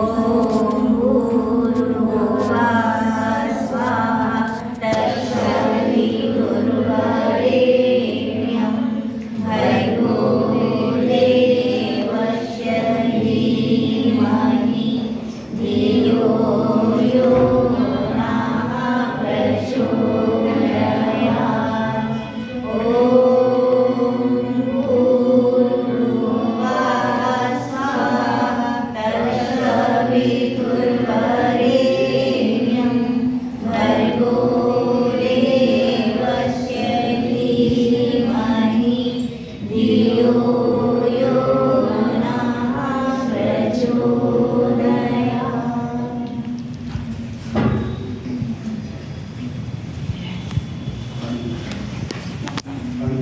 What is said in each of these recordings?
ॐ भूर्भुवः स्वः तत्सवितुर्वरेण्यं भर्गो देवस्य धीमहि धियो यो नः प्रचोदयात्। ॐ भूर्भुवः स्वः तत्सवितुर्वरेण्यं भर्गो देवस्य धीमहि धियो यो नः प्रचोदयात्।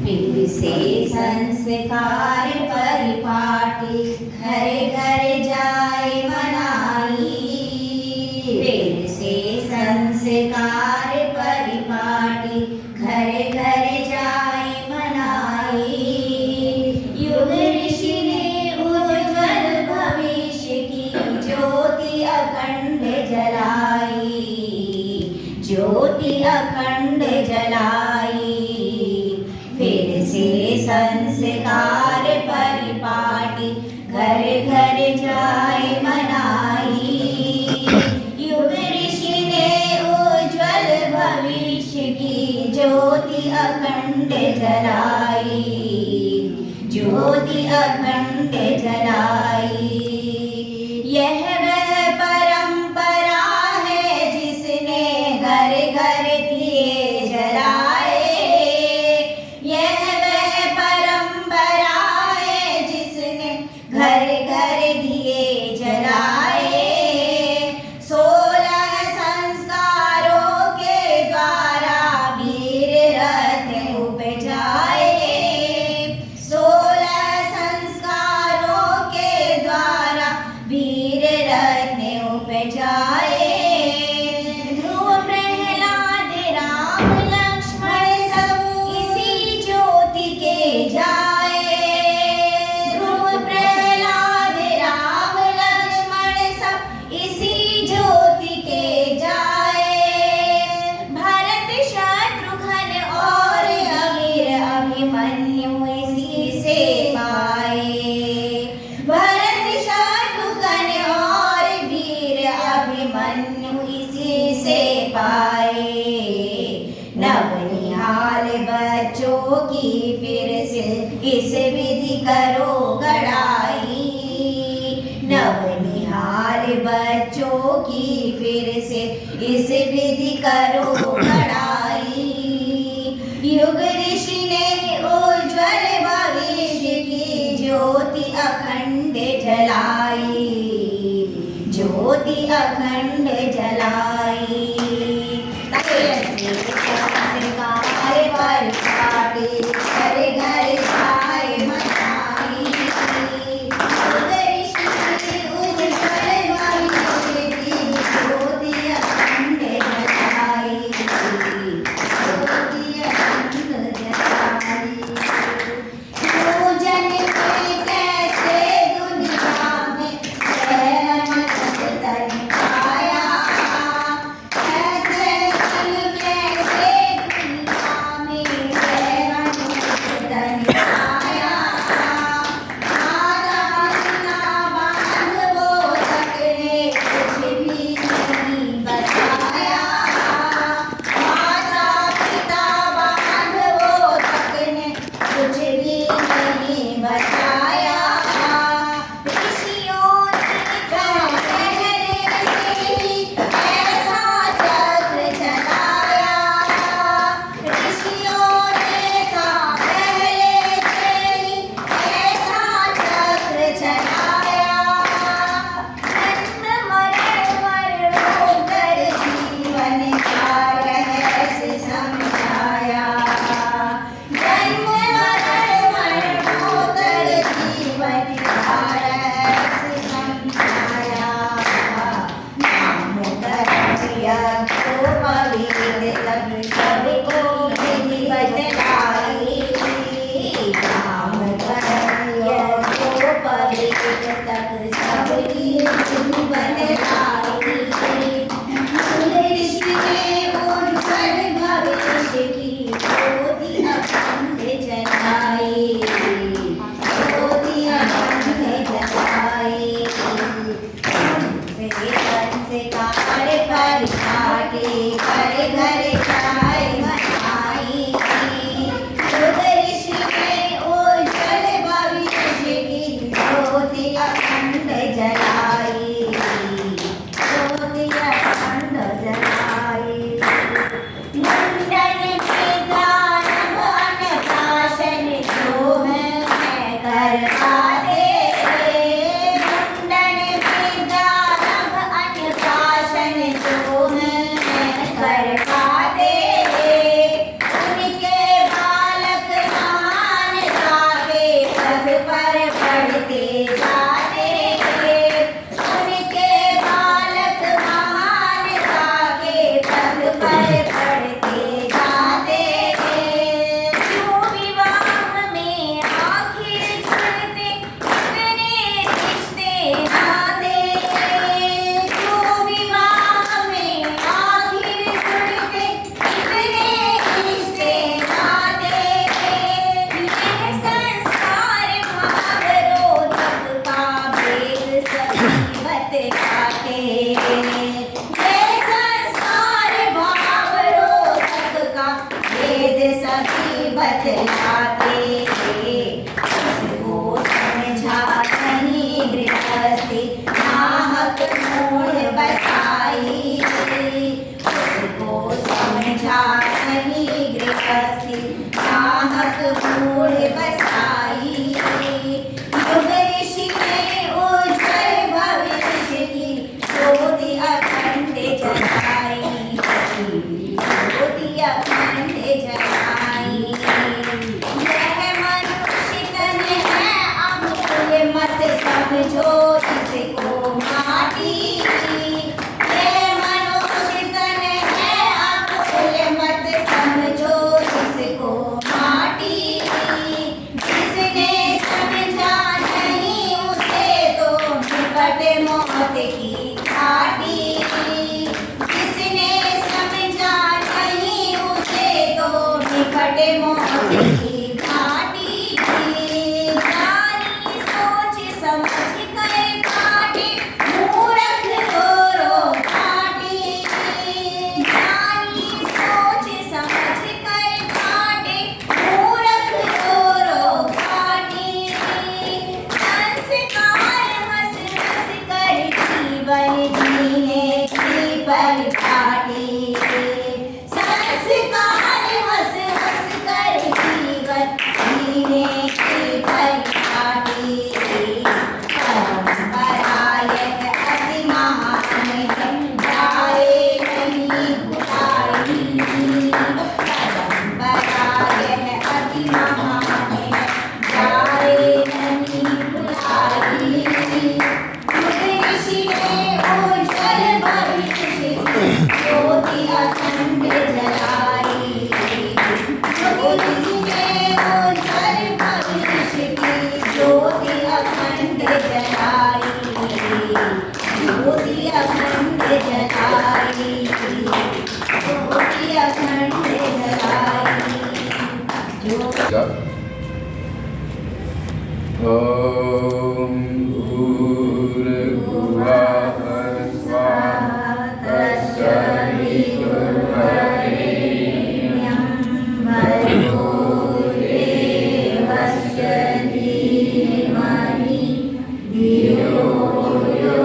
फिर से संस्कार परिपाटी घर घर जाए मनाई। फिर से संस्कार परिपाटी घर घर जाए मनाई। युग ऋषि ने उज्ज्वल भविष्य की ज्योति अखंड जलाई। ज्योति अखंड जलाई। फिर से संस्कार परिपाटी घर घर जाए मनाई। युग ऋषि ने उज्ज्वल भविष्य की ज्योति अखंड जलाई। ज्योति अखंड जलाई। यह वह परंपरा है जिसने घर घर दिए जलाए। यह वह परंपरा है जिसने घर घर दिए जलाए। 16 संस्कारों के द्वारा वीर रत्न उपजाए। 16 संस्कारों के द्वारा वीर रत्न उपजाए। ध्रुव प्रहलाद राम लक्ष्मण सब इसी ज्योति के जाए। ध्रुव प्रहलाद राम लक्ष्मण सब इसी ज्योति के जाए। भरत शत्रुघ्न और वीर अभिमन्यु इसी से पाए। भरत शत्रुघ्न और वीर अभिमन्यु इसी से पाए। नवनिहाल बच्चों की फिर से इस विधि करो गढ़ाई। नवनिहाल बच्चों की फिर से इस विधि करो गढ़ाई। युग ऋषि ने उज्ज्वल भविष्य की ज्योति अखंड जलाई। ज्योति अखंड जलाई। संस्कार परिपाटी घर घर जाए मनाई। युग ऋषि ने उज्ज्वल भविष्य की ज्योति अखंड जलाई। ज्योति अखंड जलाई। पूजन के कैसे दुनिया में रहमत तन पाया। तक सबकी बदलाई। मूल ऋषि ने उज्ज्वल भविष्य की ज्योति अखंड जलाई। ज्योति अखंड जलाई। संस्कार परिपाटी घर घर जाए मनाई। शुद्ध ऋषि ने उज्ज्वल भविष्य की ज्योति अखंड जलाई। ज्योति अखंड जलाई। मुंडन में दानव अन्नप्राशन जो मैं करवा दे। मुंडन में दानव अन्नप्राशन जो मैं करवा दे। उनके बालक महानता के पथ पर बढ़ते जाते। उनके बालक महानता के पथ पर बढ़ते जाते। क्यों विवाह में आखिर जुड़ते इतने रिश्ते नाते। क्यों विवाह में आखिर जुड़ते इतने रिश्ते नाते। यह संस्कार भावरोधक का भेद सभी बतलाते। यह संस्कार भावरोधक का भेद सभी बतलाते। उसको समझा नहीं गृहस्थी नाहक मूढ़ बसाई। उसको समझा नहीं गृहस्थी नाहक मूढ़ बसाई। युग ऋषि ने उज्ज्वल भविष्य की ज्योति अखंड जलाई। ज्योति अखंड जलाई। यह मनुष्य तन है अमूल्य मत समझो इसको माटी। यह मनुष्य तन है अमूल्य मत समझो इसको माटी। जिसने समझा नहीं उसे तो निकट मौत की घाटी। जिसने समझा नहीं उसे तो निकट मौत की घाटी। जानी सोच समझ कर काटे मूर्ख दोरो काटी। जानी सोच समझ कर काटे मूर्ख दोरो काटी। संस्कार हंस हंस कर जीवन जीने की परिपाटी। संस्कार हंस हंस कर जीवन जीने की परिपाटी। परंपरा यह अति महान है जाए नहीं भुलाई। परंपरा यह अति महान है जाए नहीं भुलाई। युग ऋषि ने उज्ज्वल भविष्य की ज्योति अखंड जलाई। युग ऋषि ने उज्ज्वल भविष्य की ज्योति अखंड जलाई। ज्योति अखंड जलाई। ज्योति अखंड जलाई। ओम भूर्भुवः स्वः तत्सवितुर्वरेण्यं भर्गो देवस्य धीमहि धियो यो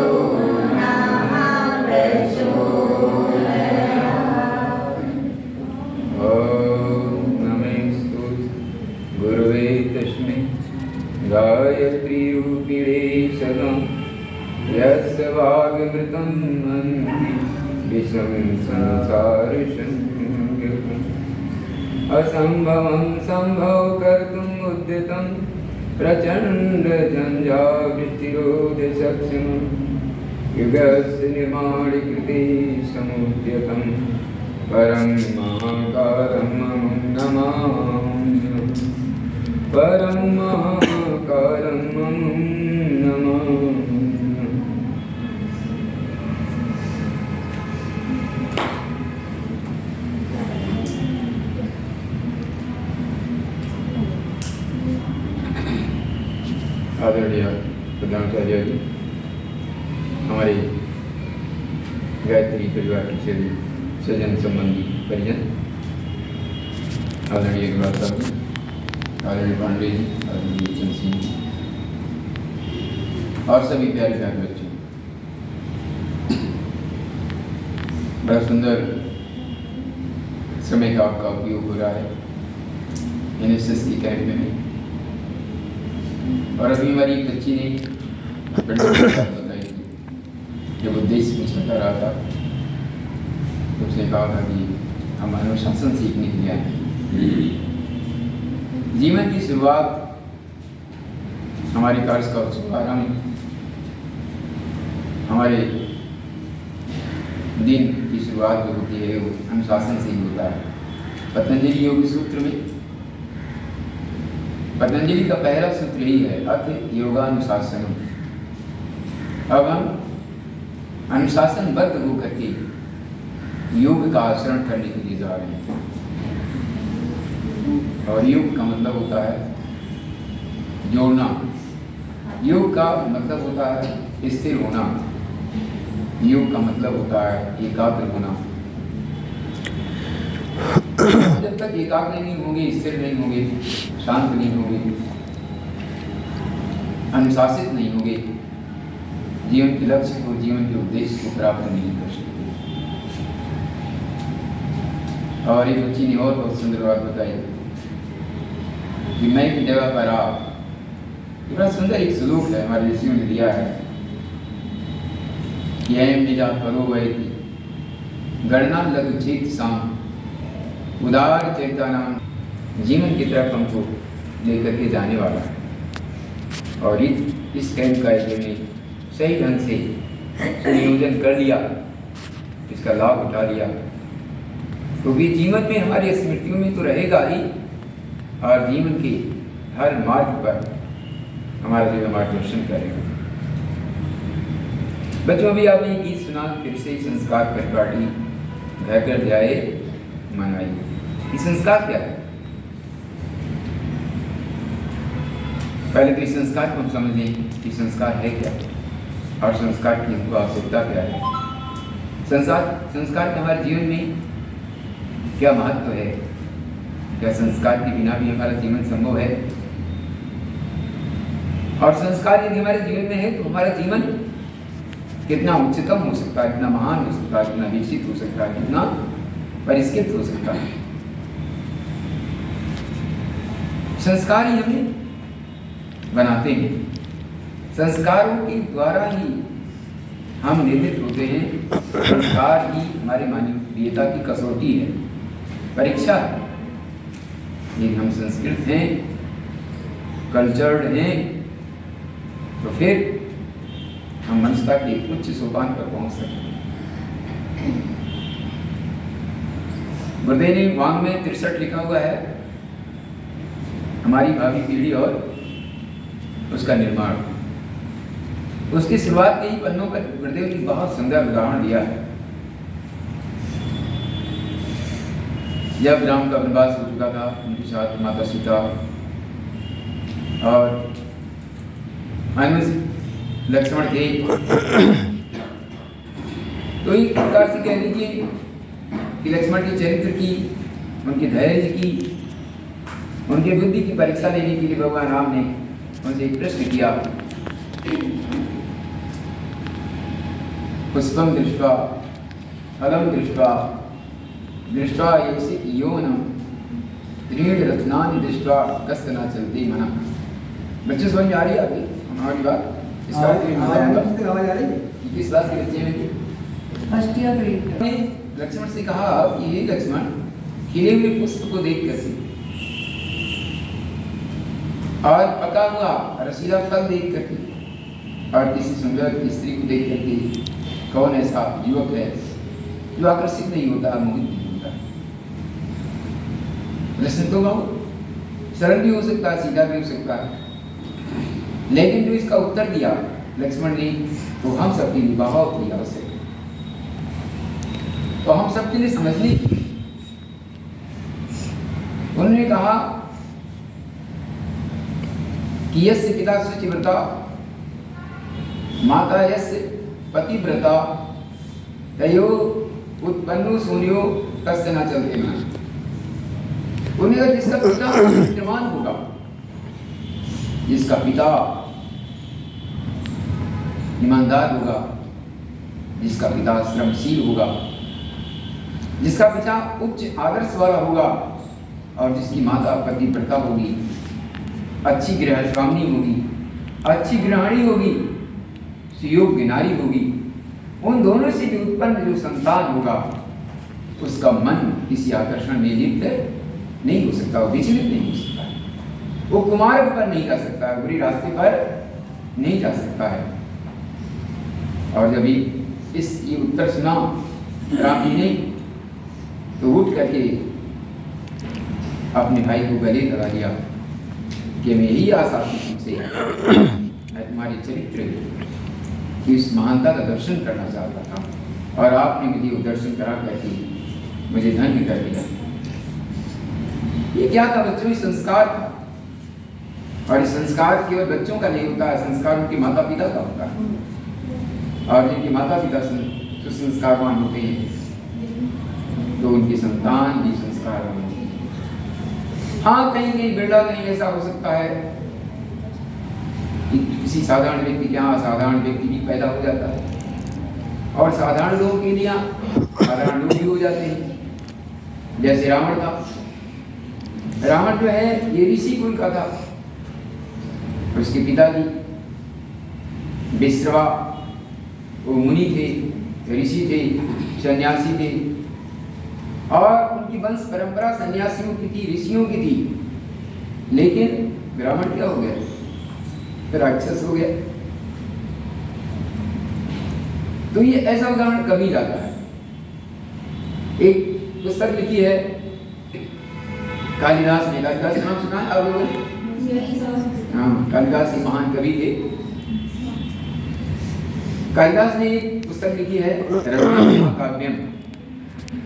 नः प्रचोदयात्। ओम नमस्तु गुरुवे तस्मै गायत्री रूपिणे सदा यस्य वागमृतं हन्ति विषं संसारसंयुगम्। असम्भवं सम्भव कर्तुम् उद्यतं प्रचण्डझञ्झावृष्टिरोधसक्षमं। युगस्य निर्माणे कृते समुद्यतं परं महाकालं नमामि। परं महाकालं नमामि। आदरणीय प्रधानाचार्य जी, हमारे गायत्री परिवार के सभी सज्जन संबंधी परिजन, आदरणीय गुलाब साहब जी, आदरणीय पांडे जी, आदरणीय चंद सिंह जी और सभी प्यारे प्यारे बच्चे, बड़ा सुंदर समय का आपका उपयोग हो रहा है NSS की कैंप में। और अभी हमारी एक बच्ची ने बताई थी, जब उद्देश्य कुछ बता रहा था तो उसने कहा था कि हम अनुशासन सीखने के लिए आए हैं। जीवन की शुरुआत, हमारे कार्य का शुभारंभ, हमारे दिन की शुरुआत जो होती है वो अनुशासन से ही होता है। पतंजलि योग सूत्र में पतंजलि का पहला सूत्र ही है अथ योगानुशासन। अब हम अनुशासनबद्ध होकर के योग का आचरण करने के लिए जा रहे हैं। और योग का मतलब होता है जोड़ना, योग का मतलब होता है स्थिर होना, योग का मतलब होता है एकाग्र होना। जब तक एकाग्र नहीं होंगे, स्थिर नहीं होंगे, शांत नहीं होंगे, अनुशासित नहीं होंगे, जीवन के लक्ष्य को, जीवन के उद्देश्य को प्राप्त नहीं कर सकते। और एक बच्ची ने और बहुत सुंदर बात बताई कि मैं की जगह पर आप, बड़ा सुंदर एक श्लोक है हमारे ऋषियों ने दिया है कि अयम निजा परो वैति गणना लघु चेत शाम उदार चेता नाम, जीवन की तरफ हमको लेकर के जाने वाला है। और इस कैंप का ने सही ढंग से संयोजन कर लिया, इसका लाभ उठा लिया, तो भी जीवन में हमारी स्मृतियों में तो रहेगा ही, और जीवन के हर मार्ग पर हमारा जो मार्गदर्शन करेगा। बच्चों, अभी आपने गीत सुना, फिर से संस्कार परिपाटी घर घर जाए मनाई। ये संस्कार क्या है? पहले तो इस संस्कार को हम समझ लें कि संस्कार है क्या, और संस्कार की हमको आवश्यकता क्या है। संस्कार के हमारे जीवन में क्या महत्व है? क्या संस्कार के बिना भी हमारा जीवन संभव है? और संस्कार यदि हमारे जीवन में है तो हमारा जीवन कितना उच्चतम हो सकता है, कितना महान हो सकता है, कितना विकसित हो सकता है, कितना परिष्कृत हो सकता है। संस्कार ही हमें बनाते हैं, संस्कारों के द्वारा ही हम निर्मित होते हैं। संस्कार ही हमारे मानवीयता की कसौटी है, परीक्षा है। यदि हम संस्कृत हैं, कल्चर्ड हैं, तो फिर हम मनुष्यता के उच्च सोपान पर पहुंच सकते हैं। गुरुदेव ने वांग में 63 लिखा हुआ है, हमारी भावी पीढ़ी और उसका निर्माण। उसकी शुरुआत के ही पन्नों पर गुरुदेव ने बहुत सुंदर उदाहरण दिया है। जब राम का वनवास हो चुका था, उनके साथ माता सीता और अनुज लक्ष्मण थे, तो एक प्रकार से कह लीजिए कि लक्ष्मण के चरित्र की, उनके धैर्य की, उनके बुद्धि की परीक्षा लेने के लिए भगवान राम ने उनसे एक प्रश्न किया। पुष्पम दृष्ट्वा फलम दृष्ट्वा दृष्ट्वा योनम दृढ़ रत्नानि दृष्ट्वा कस्य न चलते मना। बच्चे समझ में आ रही है आपकी हमारी बात? इस बात की आवाज आ रही है? किस क्लास के बच्चे हैं? First year grade. लक्ष्मण से कहा कि ये लक्ष्मण, खिले हुए पुष्प को देख कर और पका हुआ रसीला फल देख करके और किसी सुंदर स्त्री को देख करके कौन ऐसा युवक है जो आकर्षित नहीं होता, मोहित नहीं होता? प्रश्न तो बहुत सरल भी हो सकता है, सीधा भी हो सकता है, लेकिन जो इसका उत्तर दिया लक्ष्मण ने, वो हम सबके लिए बहुत ही आवश्यक है। तो हम सबके लिए समझने की उन्होंने कहा कि यस्य पिता शुचिव्रता माता यस्य पतिव्रता तयो उत्पन्नो सूर्यो तस्य न चलते न। उन्हें जिसका पिता विद्यमान होगा, जिसका पिता ईमानदार होगा, जिसका पिता श्रमशील होगा, जिसका पिता उच्च आदर्श वाला होगा और जिसकी माता पतिव्रता होगी, अच्छी गृहस्वामिनी होगी, अच्छी गृहिणी होगी, सुयोग्य नारी होगी, उन दोनों से भी उत्पन्न जो संतान होगा उसका मन किसी आकर्षण में लिप्त नहीं हो सकता, वो विचलित नहीं हो सकता है, वो कुमार्ग पर नहीं जा सकता है, बुरी रास्ते पर नहीं जा सकता है। और जब ये उत्तर सुना राम जी ने तो उठ करके अपने भाई को गले लगा दिया कि मैं यही आशा थी तुमसे, मैं तुम्हारे चरित्र की इस महानता का दर्शन करना चाहता था और आपने मुझे वो दर्शन करा करके मुझे धन्य कर दिया। ये क्या था बच्चों? ये संस्कार था। और ये संस्कार केवल बच्चों का नहीं होता है, संस्कार उनके माता पिता का होता है। और जिनके माता पिता जो संस्कारवान होते हैं तो उनकी संतान भी संस्कारवान होती है। हाँ, कहीं कहीं बिरला कहीं ऐसा हो सकता है कि किसी साधारण व्यक्ति के यहाँ असाधारण व्यक्ति भी पैदा हो जाता है और साधारण लोगों के लिए साधारण लोग भी हो जाते हैं। जैसे रावण था। रावण जो है ये ऋषि कुल का था। उसके पिताजी विश्रवा वो मुनि थे, ऋषि थे, सन्यासी थे और उनकी वंश परंपरा सन्यासियों की थी, ऋषियों की थी। लेकिन रावण क्या हो गया? राक्षस हो गया। तो ये ऐसा उदाहरण कभी जाता है। एक पुस्तक लिखी है कालिदास ने। कालिदास का नाम सुना है आप लोगों ने? हाँ, कालिदास ही महान कवि थे। कालिदास ने एक पुस्तक लिखी है रघुवंश महाकाव्यम।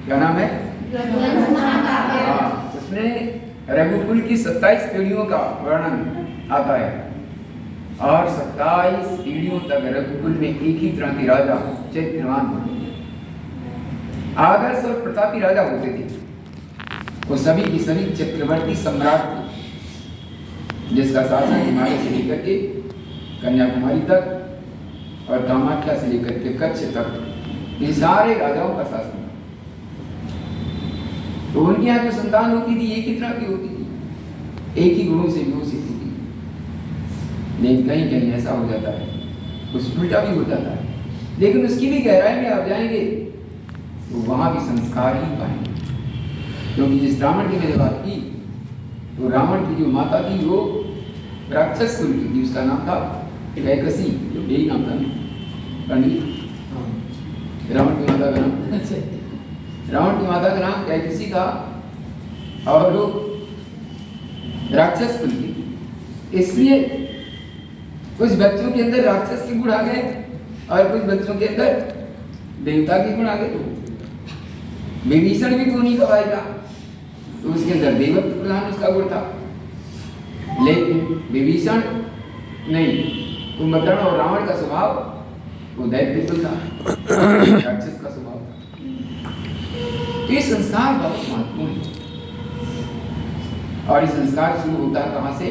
क्या नाम है? रघुवंश महाकाव्यम। उसमें रघुकुल की 27 पीढ़ियों का वर्णन आता है और 27 पीढ़ियों तक रघुकुल में एक ही तरह के राजा चैत्रवान होते थे। आदर्श और प्रतापी राजा होते थे। वो सभी की सभी चक्रवर्ती सम्राट थे, जिसका शासन हिमालय से लेकर के कन्याकुमारी तक और कामाख्या से लेकर के कच्छ तक इन सारे राजाओं का शासन। तो उनके यहाँ जो संतान होती थी एक ही तरह की होती थी, एक ही गुणों से विभूषित होती थी। लेकिन कहीं कहीं ऐसा हो जाता है, कुछ उल्टा भी हो जाता है। लेकिन उसकी भी गहराई में आप जाएंगे तो वहां भी संस्कार ही पाएंगे। क्योंकि जिस रावण की मैंने बात की तो रावण की जो माता थी वो राक्षस कुल की थी। उसका नाम था कैकसी, यही नाम था पंडित। रावण की माता का नाम कैकसी था और वो राक्षस कुल की थी। इसलिए कुछ बच्चों के अंदर राक्षस के गुण आ गए और कुछ बच्चों के अंदर देवता के गुण आ गए। विभीषण भी तो उन्हीं का भाई था, तो उसके अंदर देवत्व प्रधान उसका गुण था। लेकिन विभीषण नहीं, कुंभकर्ण और रावण का स्वभाव वो दैत्य था, राक्षस का स्वभाव था। ये संस्कार बहुत महत्वपूर्ण है और ये संस्कार शुरू होता है कहाँ से?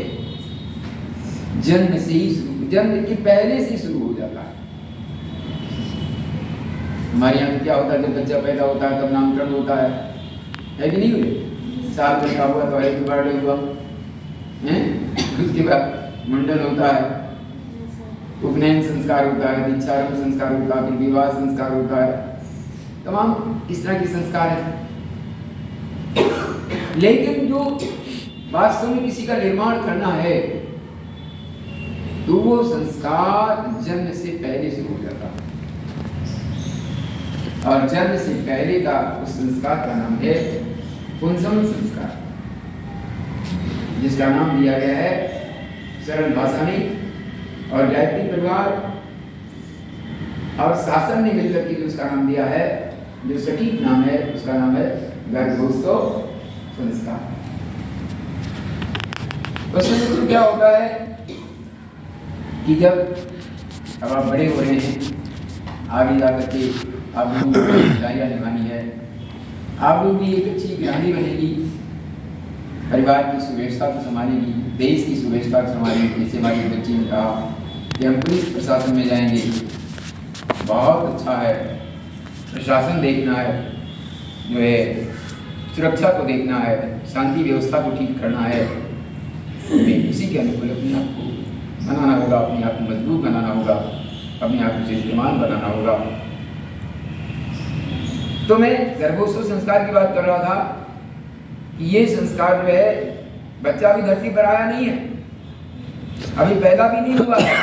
जन्म से ही शुरू, जन्म के पहले से शुरू हो जाता है। हमारे यहाँ क्या होता है, जब बच्चा पैदा होता है तब नामकरण होता है कि नहीं हुए? साल भर का हुआ तो एक बार हुआ है, उसके बाद मुंडन होता है, उपनयन संस्कार होता है, दीक्षारंभ संस्कार होता है, फिर विवाह संस्कार होता है, तमाम इस तरह के संस्कार है। लेकिन जो वास्तव में किसी का निर्माण करना है तो वो संस्कार जन्म से पहले से हो जाता है। और जन्म से पहले का उस संस्कार का नाम है पुंसवन संस्कार, जिसका नाम दिया गया है सरल भाषा में और गायत्री परिवार और शासन ने मिलकर के जो उसका नाम दिया है, जो सटीक नाम है, उसका नाम है गर्भोत्सव संस्कार। उसमें तो क्या होता है कि जब अब आप बड़े हो रहे हैं, आगे जाकर के आप लोगों को जिम्मेदारियाँ निभानी है, आप लोग भी एक अच्छी गृहिणी बनेगी, परिवार की सुव्यवस्था को संभालेगी, देश की सुव्यवस्था को संभालेगी। जैसे हमारी बच्ची ने कहा कि हम पुलिस प्रशासन में जाएंगे, बहुत अच्छा है, प्रशासन देखना है, जो है सुरक्षा को देखना है, शांति व्यवस्था को ठीक करना है, इसी के अनुकूल अपने आप को बनाना होगा, अपने आप को मजबूत बनाना होगा, अपने आप को कीर्तिमान बनाना होगा। तो मैं गर्भोत्सव संस्कार की बात कर रहा था कि ये संस्कार जो है, बच्चा अभी धरती पर आया नहीं है, अभी पैदा भी नहीं हुआ है,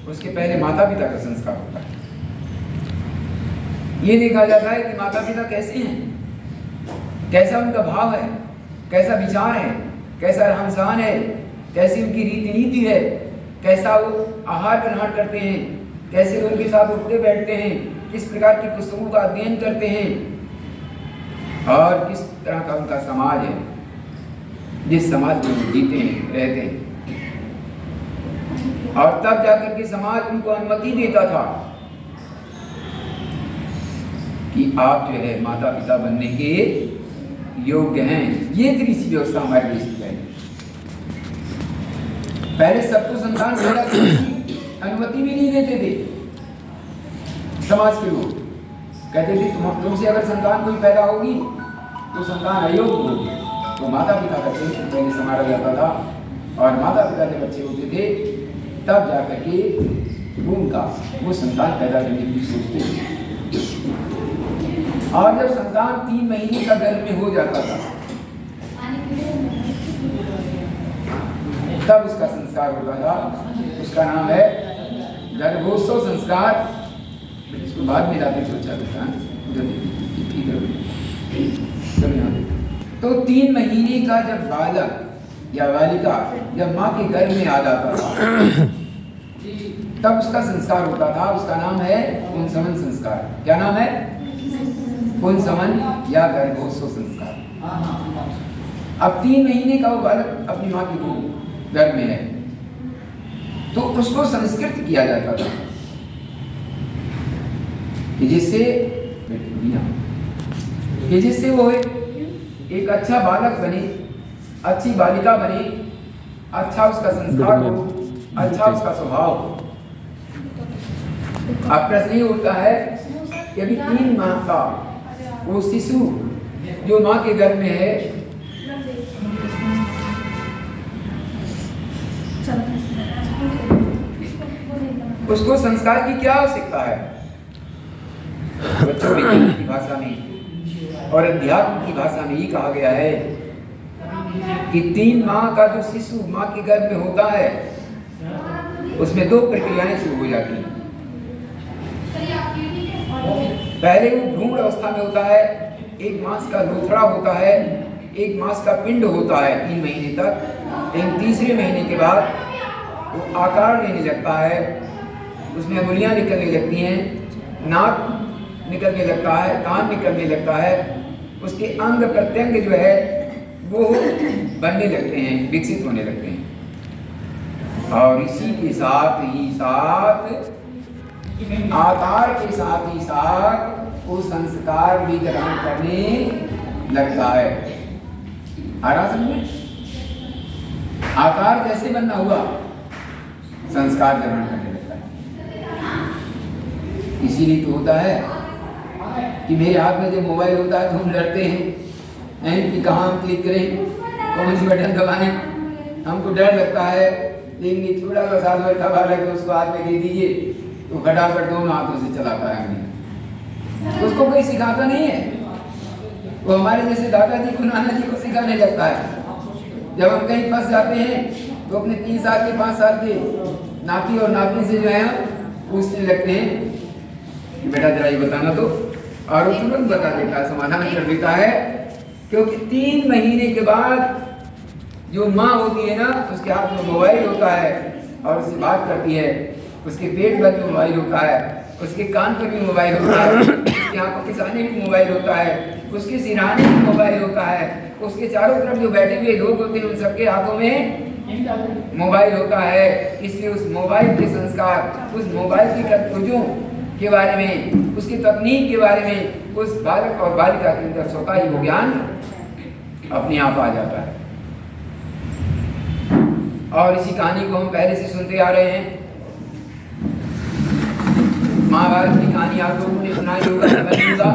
उसके पहले माता पिता का संस्कार होता है। ये देखा जाता है कि माता पिता कैसे हैं, कैसा उनका भाव है, कैसा विचार है, कैसा रहन सहन है, कैसी उनकी रीति नीति है, कैसा वो आहार ग्रहण करते हैं, कैसे उनके साथ उठते बैठते हैं, किस प्रकार की पुस्तकों का अध्ययन करते हैं, और किस तरह का उनका समाज है, जिस समाज में वो जीते हैं, रहते हैं। और तब जाकर के समाज उनको अनुमति देता था कि आप जो है माता पिता बनने के योग्य हैं। ये थी सी व्यवस्था हमारे देश की पहले सबको संतान पैदा करने की अनुमति भी नहीं देते थे। समाज के लोग कहते थे तुमसे अगर संतान कोई पैदा होगी तो संतान अयोग्य होगी। तो माता पिता का चरित्र पहले संभाला जाता था, और माता पिता जब बच्चे होते थे तब जाकर के उनका वो संतान पैदा करने की सोचते थे। और जब संतान 3 महीने का गर्भ में हो जाता था तब उसका संस्कार होता था, उसका नाम है गर्भोत्सव संस्कार। इसको बाद में जाते सोचा था तो 3 महीने का जब बालक या बालिका जब माँ के गर्भ में आ जाता था तब उसका संस्कार होता था। उसका नाम है पुंसवन संस्कार। क्या नाम है? पुंसवन या गर्भोत्सव संस्कार। अब 3 महीने का वो बालक अपनी माँ की गर्भ में है तो उसको संस्कृत किया जाता था कि जिससे वो एक अच्छा बालक बने, अच्छी बालिका बने, अच्छा उसका संस्कार हो, अच्छा उसका स्वभाव हो। अब प्रश्न ये उठता है कि अभी 3 माह का वो शिशु जो माँ के गर्भ में है उसको संस्कार की क्या आवश्यकता है? बच्चों की भाषा में और अध्यात्म की भाषा में ही कहा गया है कि 3 माह का जो शिशु माँ के गर्भ में होता है उसमें 2 प्रक्रियाएं शुरू हो जाती हैं। पहले वो भ्रूण अवस्था में होता है, 1 मास का लोथड़ा होता है, 1 मास का पिंड होता है 3 महीने तक। लेकिन तीसरे महीने के बाद वो आकार लेने लगता है, उसमें अंगुलियां निकलने लगती हैं, नाक निकलने लगता है, कान निकलने लगता है, उसके अंग प्रत्यंग जो है वो बनने लगते हैं, विकसित होने लगते हैं। और इसी के साथ ही साथ आकार के साथ ही साथ वो संस्कार भी ग्रहण करने लगता है। आकार कैसे बनना हुआ? संस्कार ग्रहण करने लगता है। इसीलिए तो होता है कि मेरे हाथ में जब मोबाइल होता है तो हम डरते हैं कि कहाँ हम क्लिक करें, कौन सी बटन दबाएं, हमको डर लगता है। लेकिन एक छोटा सा 7 वर्ष का बालक है, उसको हाथ में दे दीजिए तो फटाफट दोनों हाथों से चलाता है। उसको कोई सिखाता नहीं है, वो हमारे जैसे दादाजी को नाना जी को सिखाने लगता है। जब हम कहीं फंस जाते हैं तो अपने 3 साल के 5 साल के नाती और नाती से जो है पूछने लगते हैं कि बेटा जरा ये बताना तो, और वो तुरंत बता देता है, समाधान कर देता है। क्योंकि 3 महीने के बाद जो माँ होती है ना, उसके हाथ में मोबाइल होता है और उससे बात करती है, उसके पेट भर में मोबाइल होता है उसके कान पर भी मोबाइल होता है, उसकी आंखों के सामने भी मोबाइल होता है, उसके सिरहाने भी मोबाइल होता है, उसके चारों तरफ जो बैठे हुए लोग होते हैं उन सबके हाथों में मोबाइल होता है। इसलिए उस मोबाइल के संस्कार, उस मोबाइल की करतूतों के बारे में, उसकी तकनीक के बारे में उस बालक और बालिका के अंदर स्वतः ही वो ज्ञान अपने आप आ जाता है। और इसी कहानी को हम पहले से सुनते आ रहे हैं। महाभारत की कहानी आप लोगों ने सुनाई होगा अभिमन्यु का।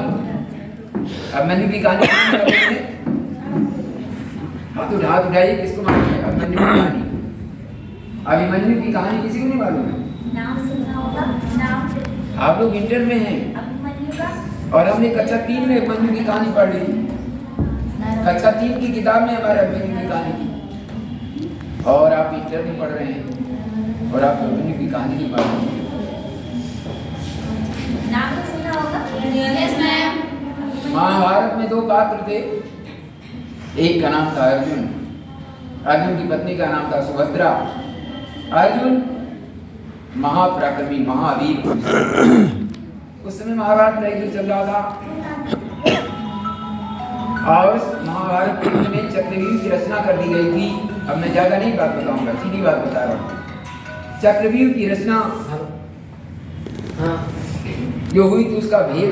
अभिमन्यु की कहानी सुनी आपने? हाथ उठाइए, किसको मालूम है अभिमन्यु की कहानी? अभिमन्यु की कहानी किसी को नहीं मालूम है? नाम सुना होगा, नाम आप लोग इंटर में हैं अभिमन्यु का। और हमने कक्षा 3 में अभिमन्यु की कहानी पढ़ ली थी। कक्षा 3 की किताब में हमारे अभिमन्यु की कहानी थी और आप इंटर में पढ़ रहे हैं और आप अभिमन्यु की कहानी नहीं पढ़ रहे हैं। नाम तो सुना होगा? Yes ma'am. महाभारत में 2 पात्र थे। एक का नाम था अर्जुन, अर्जुन की पत्नी का नाम था सुभद्रा। अर्जुन महापराक्रमी महावीर। उस समय महाभारत का युद्ध चल रहा था और महाभारत के युद्ध में चक्रव्यूह की रचना कर दी गई थी। अब मैं ज्यादा नहीं बात बताऊंगा, सीधी बात बता रहा हूँ। चक्रव्यूह की रचना जो हुई थी उसका भेद,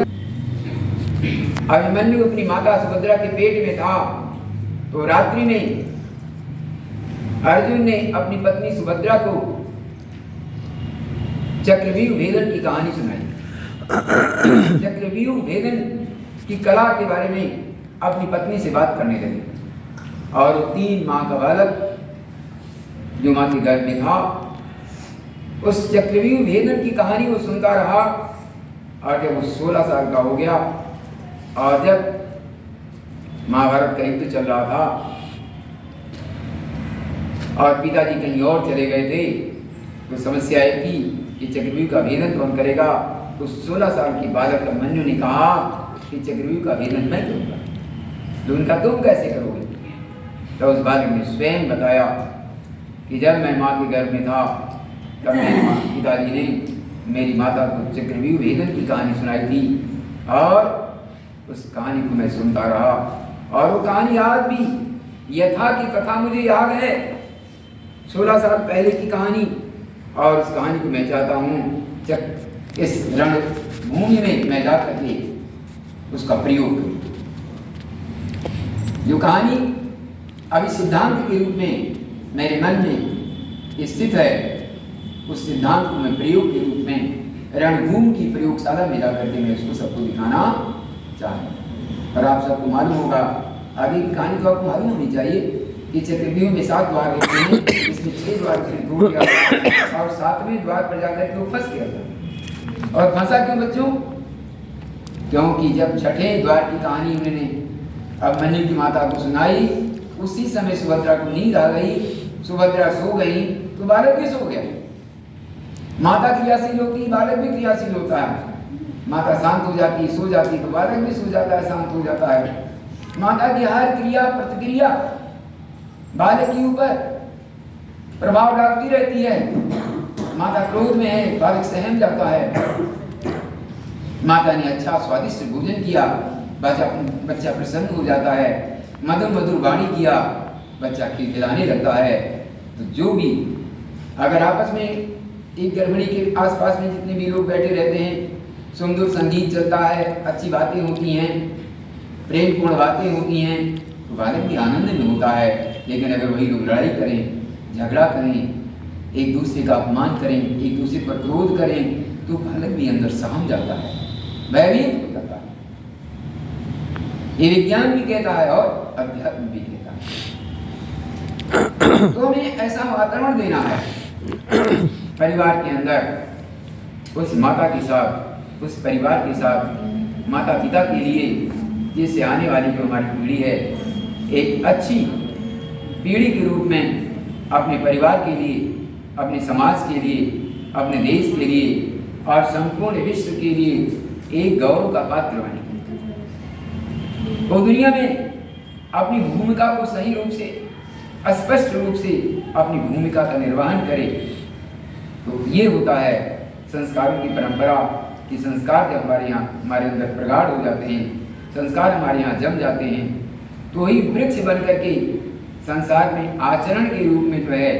अभिमन्यु अपनी माता सुभद्रा के पेट में था तो रात्रि में अर्जुन ने अपनी पत्नी सुभद्रा को चक्रव्यूह भेदन की कहानी सुनाई। चक्रव्यूह भेदन की कला के बारे में अपनी पत्नी से बात करने लगे और 3 माह का बालक जो मां के गर्भ में था उस चक्रव्यूह भेदन की कहानी को सुनता रहा। और जब वो 16 साल का हो गया और जब महाभारत का युद्ध चल रहा था और पिताजी कहीं और चले गए थे तो समस्या आई थी कि चक्रव्यूह का भेदन कौन करेगा। तो 16 साल की बालक अभिमन्यु ने कहा कि चक्रव्यूह का भेदन मैं करूंगा। तो उनका तुम कैसे करोगे? तो उस बालक ने स्वयं बताया कि जब मैं माँ के गर्भ में था तब मेरे पिताजी ने मेरी माता को चक्रव्यूह भेदन की कहानी सुनाई थी और उस कहानी को मैं सुनता रहा और वो कहानी आज भी यथा की कथा मुझे याद है, 16 साल पहले की कहानी। और उस कहानी को मैं चाहता हूँ इस रणभूमि में मैं जा करके उसका प्रयोग करूँ। जो कहानी अभी सिद्धांत के रूप में मेरे मन में स्थित है उस सिद्धांत को मैं प्रयोग के रूप में रणभूमि की प्रयोगशाला में जाकर के मैं उसको सबको दिखाना चाहूँ। और आप सबको मालूम होगा, आगे की कहानी तो आपको मालूम होनी चाहिए कि चक्रव्यूह में 7 द्वार होते हैं, इसमें 6 द्वार से टूट गया और 7वें द्वार पर जाकर के वो फंस गया था। और फंसा क्यों बच्चों? क्योंकि जब 6ठे द्वार की कहानी उन्होंने अभिमन्यु की माता को सुनाई उसी समय सुभद्रा को नींद आ गई। सुभद्रा सो गई तो बालक भी सो गया। माता क्रियाशील होती है, बालक भी क्रियाशील होता है। माता शांत हो जाती है, सो जाती तो बालक भी सो जाता है, शांत हो जाता है। माता की हर क्रिया प्रतिक्रिया बालक के ऊपर प्रभाव डालती रहती है। माता क्रोध में है, बालक सहम जाता है। माता ने अच्छा स्वादिष्ट भोजन किया, बच्चा प्रसन्न हो जाता है। मधुर मधुर वाणी किया, बच्चा खिलखिलाने लगता है। तो जो भी अगर आपस में एक गर्भिणी के आसपास में जितने भी लोग बैठे रहते हैं, सुंदर संगीत चलता है, अच्छी बातें होती हैं, प्रेमपूर्ण बातें होती हैं, तो बालक भी आनंद में होता है। लेकिन अगर वही लोग लड़ाई करें, झगड़ा करें, एक दूसरे का अपमान करें, एक दूसरे पर क्रोध करें, तो बालक भी अंदर सहम जाता है, भयभीत हो जाता है। ये विज्ञान भी कहता है और अध्यात्म भी कहता है। तो हमें ऐसा वातावरण देना है परिवार के अंदर, उस माता के साथ, उस परिवार के साथ, माता पिता के लिए, जिससे आने वाली जो हमारी पीढ़ी है एक अच्छी पीढ़ी के रूप में अपने परिवार के लिए, अपने समाज के लिए, अपने देश के लिए और संपूर्ण विश्व के लिए एक गौरव का पात्र बने। वो दुनिया में अपनी भूमिका को सही रूप से, स्पष्ट रूप से अपनी भूमिका का निर्वहन करे। तो ये होता है संस्कारों की परंपरा, कि संस्कार जब हमारे अंदर प्रगाढ़ हो जाते हैं, संस्कार हमारे यहाँ जम जाते हैं, तो ही वृक्ष बन करके संसार में आचरण के रूप में जो है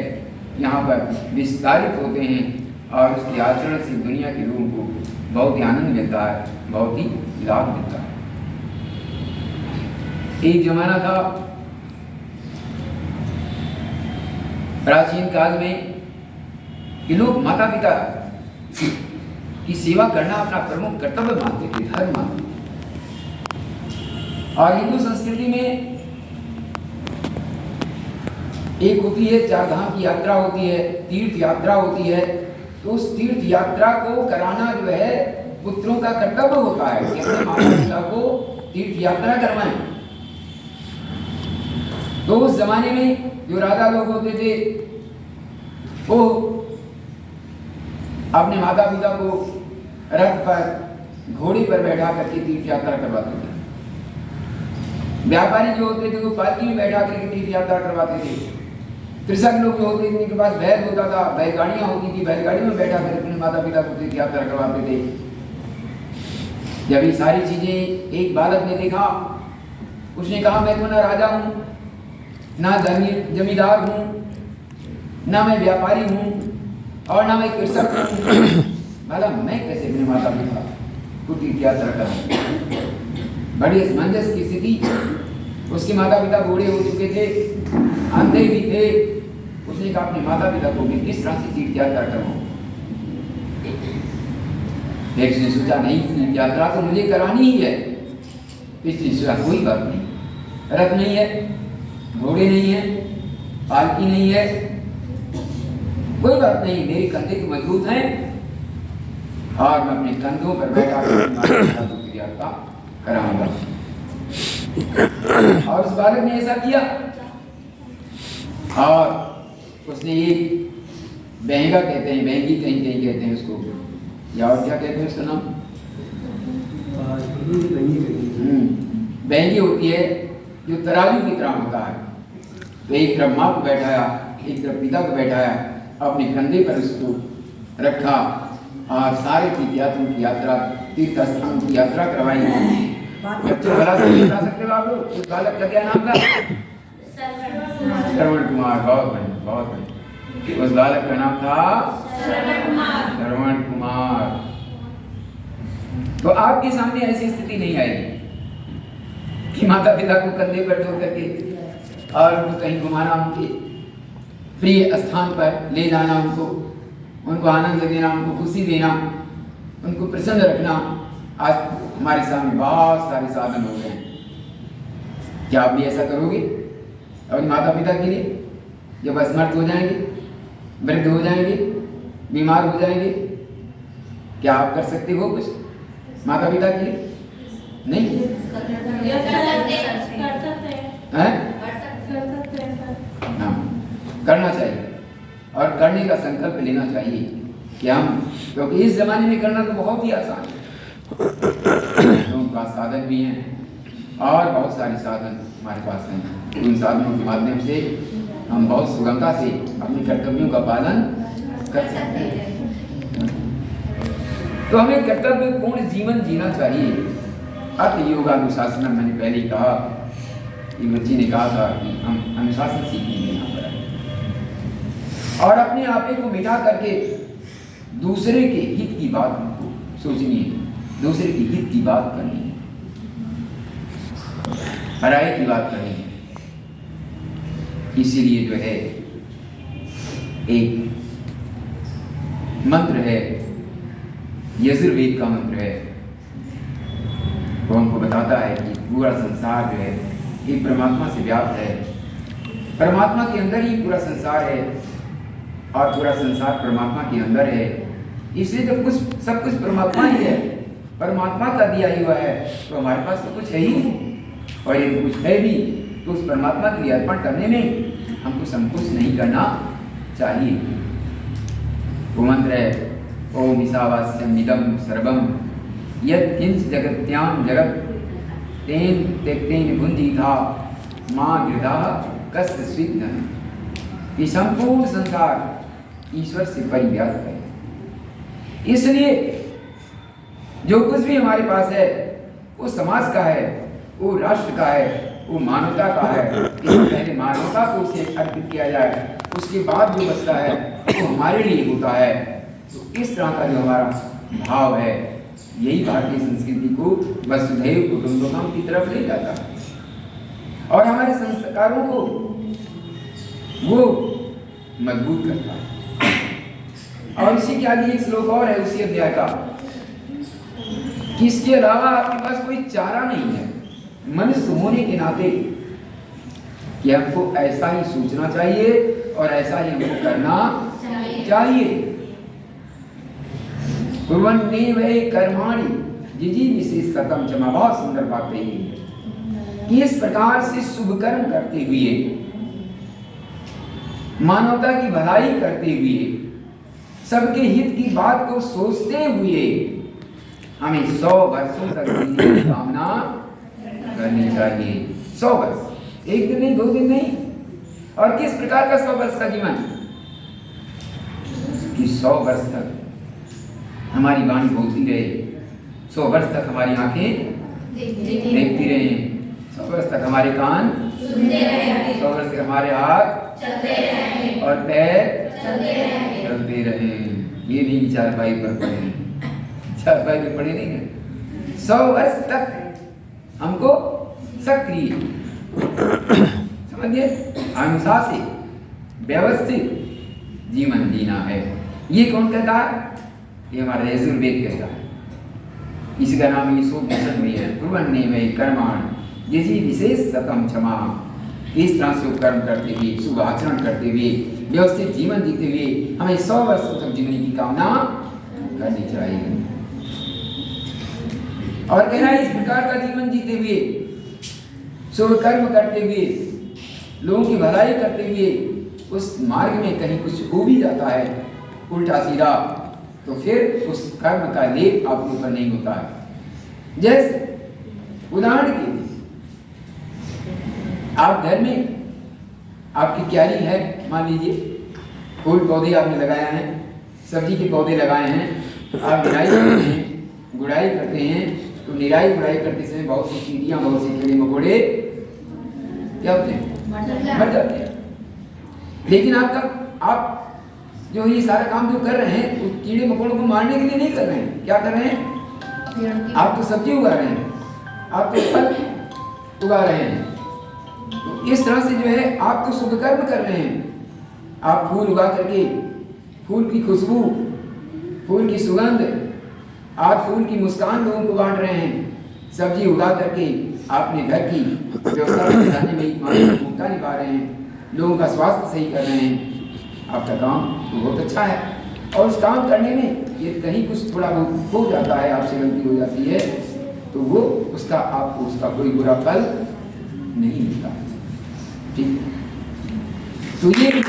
यहाँ पर विस्तारित होते हैं और उसके आचरण से दुनिया के लोगों को बहुत ही आनंद मिलता है, बहुत ही लाभ मिलता है। एक जमाना था प्राचीन काल में कि लोग माता पिता की सेवा करना अपना प्रमुख कर्तव्य मानते थे, धर्म मानते थे। और हिंदू संस्कृति में एक होती है चार धाम की यात्रा होती है, तीर्थ यात्रा होती है। तो उस तीर्थ यात्रा को कराना जो है पुत्रों का कर्तव्य होता है कि अपने माता पिता को तीर्थ यात्रा करवाएं। तो उस जमाने में जो राजा लोग होते थे वो अपने माता पिता को रथ पर घोड़े पर बैठा करके तीर्थ यात्रा करवाते थे। व्यापारी जो होते थे वो पालकी में बैठा करके तीर्थ यात्रा करवाते थे। कृषक लोग जो होते थे उनके पास बैल होता था, बैलगाड़ियां होती थी, बैलगाड़ियों में बैठा करके अपने माता पिता को तीर्थ यात्रा करवाते थे। जब ये सारी चीजें एक बालक ने देखा, उसने कहा मैं तो ना राजा हूं, ना जमींदार हूं, ना मैं व्यापारी हूं और ना मैं कृषक हूं, भला मैं कैसे अपने माता पिता को तीर्थ यात्रा करूं। बड़ी असमंजस की स्थिति। उसके माता पिता बूढ़े हो चुके थे, अंधे भी थे। उसने कहा अपने माता पिता को भी किस तरह से तीर्थ यात्रा करूं। उसने सोचा नहीं, तीर्थ यात्रा तो मुझे करानी ही है। इसने सोचा कोई बात नहीं, रथ नहीं है, घोड़े नहीं है, पालकी नहीं है, कोई बात नहीं, मेरे कंधे तो मजबूत हैं और मैं अपने कंधों पर बैठा कर यात्रा कराऊंगा। और उस बालक ने ऐसा किया और उसने एक बहंगा कहते हैं, बहंगी कहीं कहीं कहते हैं उसको, या और क्या कहते हैं उसका नाम, बहंगी होती है जो तराजू की तरह होता है। तो एक तरफ माँ को बैठाया, एक तरफ पिता को बैठाया, अपने कंधे पर उसको रखा और सारे तीर्थयात्रियों की यात्रा, तीर्थ स्थानों की यात्रा करवाई। बच्चों भला से बता सकते हो आप लोग उस बालक का क्या नाम था? श्रवण कुमार। बहुत बढ़िया, बहुत बढ़िया। उस बालक का नाम था श्रवण कुमार। तो आपके सामने ऐसी स्थिति नहीं आएगी कि माता पिता को कंधे पर ढो करके और उनको कहीं घुमाना, उनके प्रिय स्थान पर ले जाना, उनको आनंद देना, उनको खुशी देना, उनको प्रसन्न रखना। आज हमारे सामने बहुत सारे साधन हो गए हैं। क्या आप भी ऐसा करोगे अपने माता पिता के लिए जब असमर्थ हो जाएंगे, वृद्ध हो जाएंगे, बीमार हो जाएंगे? क्या आप कर सकते हो कुछ माता पिता के लिए? नहीं हाँ, करना चाहिए और करने का संकल्प लेना चाहिए कि हम, क्योंकि इस जमाने में करना तो बहुत ही आसान है। लोगों के पास साधन भी हैं और बहुत सारे साधन हमारे पास हैं। उन साधनों के माध्यम से हम बहुत सुगमता से अपने कर्तव्यों का पालन कर सकते हैं। तो हमें कर्तव्यपूर्ण जीवन जीना चाहिए। अर्थ योगानुशासन, मैंने पहले ही कहा, एक बच्ची ने कहा था कि हम अनुशासन सीखेंगे यहाँ पर और अपने आपे को मिटा करके दूसरे के हित की बात हमको सोचनी है, दूसरे के हित की बात करनी है, भलाई की बात करनी है। इसीलिए जो है एक मंत्र है, यजुर्वेद का मंत्र है, वो हमको बताता है कि पूरा संसार जो है एक परमात्मा से व्याप्त है। परमात्मा के अंदर ही पूरा संसार है और पूरा संसार परमात्मा के अंदर है। इसलिए जब कुछ सब कुछ परमात्मा ही है, परमात्मा का दिया हुआ है, तो हमारे पास तो कुछ है ही नहीं। और ये कुछ है भी तो उस परमात्मा के लिए अर्पण करने में हमको संकोच नहीं करना चाहिए। वो मंत्र है ओम ईशावास्यम इदं सर्वम यत् किंच जगत्याम जगत तेन त्यक्तेन भुंजीथा मां गृधा कष्ट स्विघ्न। ये संपूर्ण संसार ईश्वर से परिव्याप्त है। इसलिए जो कुछ भी हमारे पास है वो समाज का है, वो राष्ट्र का है, वो मानवता का है। इससे पहले मानवता को उसे अर्पित किया जाए, उसके बाद जो बचता है वो हमारे लिए होता है। तो इस तरह का जो हमारा भाव है, यही भारतीय संस्कृति को वसुधैव कुटुंबकम की तरफ ले जाता है और हमारे संस्कारों को वो मजबूत करता है। और इसी के आगे एक श्लोक और है उसी अध्याय का कि इसके अलावा आपके पास कोई चारा नहीं है मनुष्य होने के नाते कि हमको ऐसा ही सोचना चाहिए और ऐसा ही हमको करना चाहिए। कुर्वन्नेव कर्माणि जिजी विशेष सकम क्षमा। बहुत सुंदर बात कही है कि इस प्रकार से शुभ कर्म करते हुए, मानवता की भलाई करते हुए, सबके हित की बात को सोचते हुए हमें 100 वर्षों तक जीने की कामना करनी चाहिए। 100 वर्ष, एक दिन नहीं, 2 दिन नहीं। और किस प्रकार का 100 वर्ष का जीवन कि 100 वर्ष तक हमारी वाणी बोलती रहे, 100 वर्ष तक हमारी आंखें देखती रहे, 100 वर्ष तक हमारे कान सुनते रहे, 100 वर्ष तक हमारे हाथ चलते रहे और पैर चलते रहे। ये नहीं चारपाई पर पड़े, चारपाई पर पड़े नहीं है। 100 वर्ष तक हमको सक्रिय, समझिए, अनुशासित, व्यवस्थित जीवन जीना है। ये कौन कहता है? ये हमारा यजुर्वेद कहता है। इसी का नाम ईशोपनिषद भी है। कुर्वन्नेव कर्माणि जिजी विशेष सकम क्षमा। इस तरह से कर्म करते हुए, शुभ आचरण करते हुए, व्यवस्थित जीवन जीते हुए हमें 100 वर्षों तक जीने की कामना करनी चाहिए। और कहना इस प्रकार का जीवन जीते हुए, शुभ कर्म करते हुए, लोगों की भलाई करते हुए, उस मार्ग में कहीं कुछ हो भी जाता है उल्टा सीधा, तो फिर उस कर्म का लेप आपके ऊपर नहीं होता है। जैसे उदाहरण के लिए, आप घर में आपकी क्यारी है, मान लीजिए फूल पौधे आपने लगाया है, सब्जी के पौधे लगाए हैं, आप निराई करते हैं, गुड़ाई करते हैं, तो निराई गुड़ाई करते समय बहुत सी चींटियां, बहुत से कीड़े मकोड़े क्या होते हैं? मर जाते हैं। लेकिन आप जो ये सारा काम जो कर रहे हैं, उस कीड़े मकोड़ों को मारने के लिए नहीं कर रहे हैं। क्या कर रहे हैं? आप तो सब्जी उगा रहे हैं, आप तो फल उगा रहे हैं। तो इस तरह से जो है आप तो शुभ कर्म कर रहे हैं। आप फूल उगा करके फूल की खुशबू, फूल की सुगंध, आप फूल की मुस्कान लोगों को बांट रहे हैं। सब्जी उगा करके आपने घर की व्यवस्था बनाने में भूमिका निभा रहे हैं, लोगों का स्वास्थ्य सही कर रहे हैं। आपका काम तो बहुत अच्छा है। और उस काम करने में ये कहीं कुछ थोड़ा बहुत हो जाता है, आपसे गलती हो जाती है, तो वो उसका आपको उसका कोई बुरा फल नहीं मिलता। ठीक, तो ये भी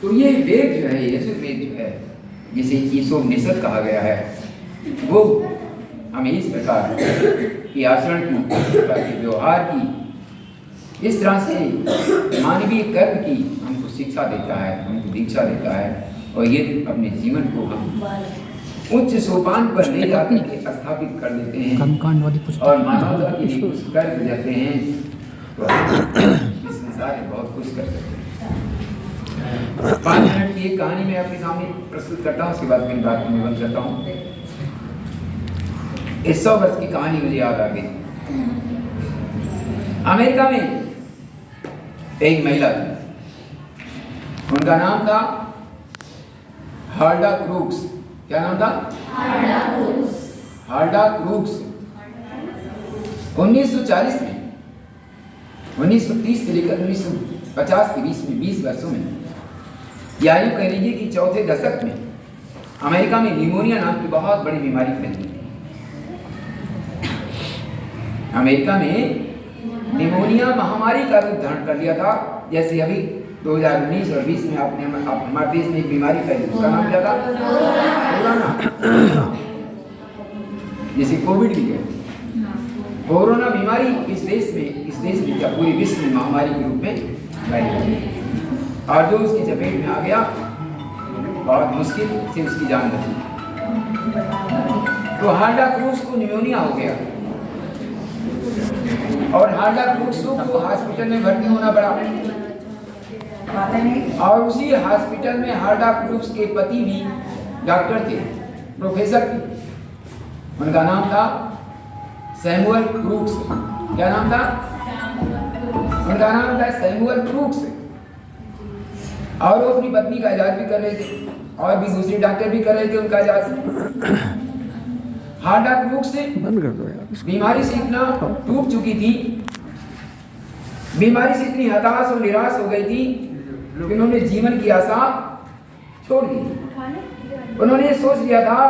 तो ये वेद जो है, यजुर्वेद जो है, जिसे ईशोपनिषद कहा गया है, वो हमें इस प्रकार की आचरण की, इस प्रकार के व्यवहार की, इस तरह से मानवीय कर्म की हमको शिक्षा देता है, हमको दीक्षा देता है। और ये अपने जीवन को हम उच्च सोपान पर ले जाकर के स्थापित कर देते हैं और मानवता के लिए कुछ कर जाते हैं, तो इस संसार में बहुत कुछ कर सकते हैं। 5 मिनट की एक कहानी मैं अपने सामने प्रस्तुत करता हूँ, उसके बाद मेरी बात में बंद करता हूँ। इस 100 वर्ष की कहानी मुझे याद आ गई। अमेरिका में एक महिला थी, उनका नाम था हार्डा क्रूक्स। क्या नाम था? हार्डा क्रूक्स। 1940 में, 1930 से लेकर 1950 के बीच में 20 वर्षों में, या यूं कह लीजिए कि चौथे दशक में अमेरिका में निमोनिया नाम की बहुत बड़ी बीमारी फैली। अमेरिका में निमोनिया महामारी का रूप धारण कर लिया था। जैसे अभी 2019 और 20 में हमारे देश में एक बीमारी फैली, उसका नाम क्या था? कोरोना। जैसे कोविड भी है, कोरोना बीमारी इस देश में क्या पूरे विश्व में महामारी के रूप में फैली। और जो उसकी चपेट में आ गया बहुत मुश्किल से उसकी जान बची। तो हार्डा क्रूज को निमोनिया हो गया और हार्डा क्रूज को हॉस्पिटल में भर्ती होना पड़ा। और उसी हॉस्पिटल में हार्डा क्रूज के पति भी डॉक्टर थे, प्रोफेसर थे। उनका नाम था सैमुअल क्रूक्स। क्या नाम था? उनका नाम था सैमुअल क्रूक्स। और वो अपनी पत्नी का इलाज भी कर रहे थे और भी दूसरे डॉक्टर भी कर रहे थे उनका इलाज। हार्डा क्रूक्स बीमारी से इतना टूट चुकी थी, बीमारी से इतनी हताश और निराश हो गई थी कि उन्होंने जीवन की आशा छोड़ दी। उन्होंने सोच लिया था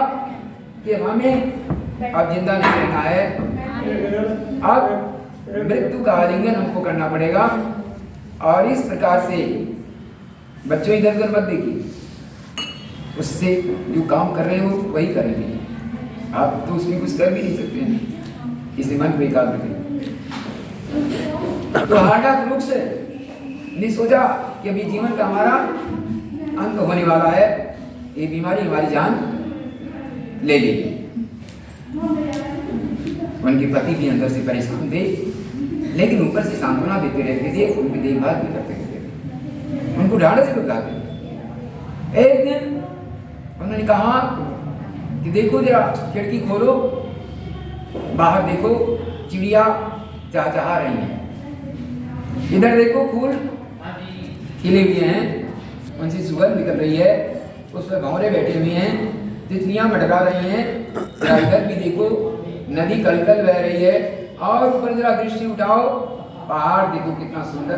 कि हमें अब जिंदा नहीं रहना है, अब मृत्यु का आलिंगन हमको करना पड़ेगा। और इस प्रकार से बच्चों इधर उधर मत देखिए, उससे जो काम कर रहे हो वही करेंगे, आप तो उसमें कुछ कर भी नहीं सकते हैं, इसे मन पे एकाग्र करें। तो हार्डा क्रूक्स ने सोचा कि अभी जीवन का हमारा अंत होने वाला है, ये बीमारी हमारी जान ले लेगी। उनके पति भी अंदर से परेशान थे, लेकिन ऊपर से सांत्वना देते रहते थे, उनकी देखभाल भी करते रहते, उनको ढाढ़स से बताते। एक दिन उन्होंने कहा कि देखो जरा खिड़की खोलो, बाहर देखो चिड़िया चहचहा रही हैं, इधर देखो फूल खिले हुए हैं, उनसे सुगंध निकल रही है, उस पर भंवरे बैठे हुए हैं, तितलियां मंडरा रही हैं। जरा इधर भी देखो, नदी कलकल बह रही है, और ऊपर जरा दृष्टि उठाओ, पहाड़ देखो कितना सुंदर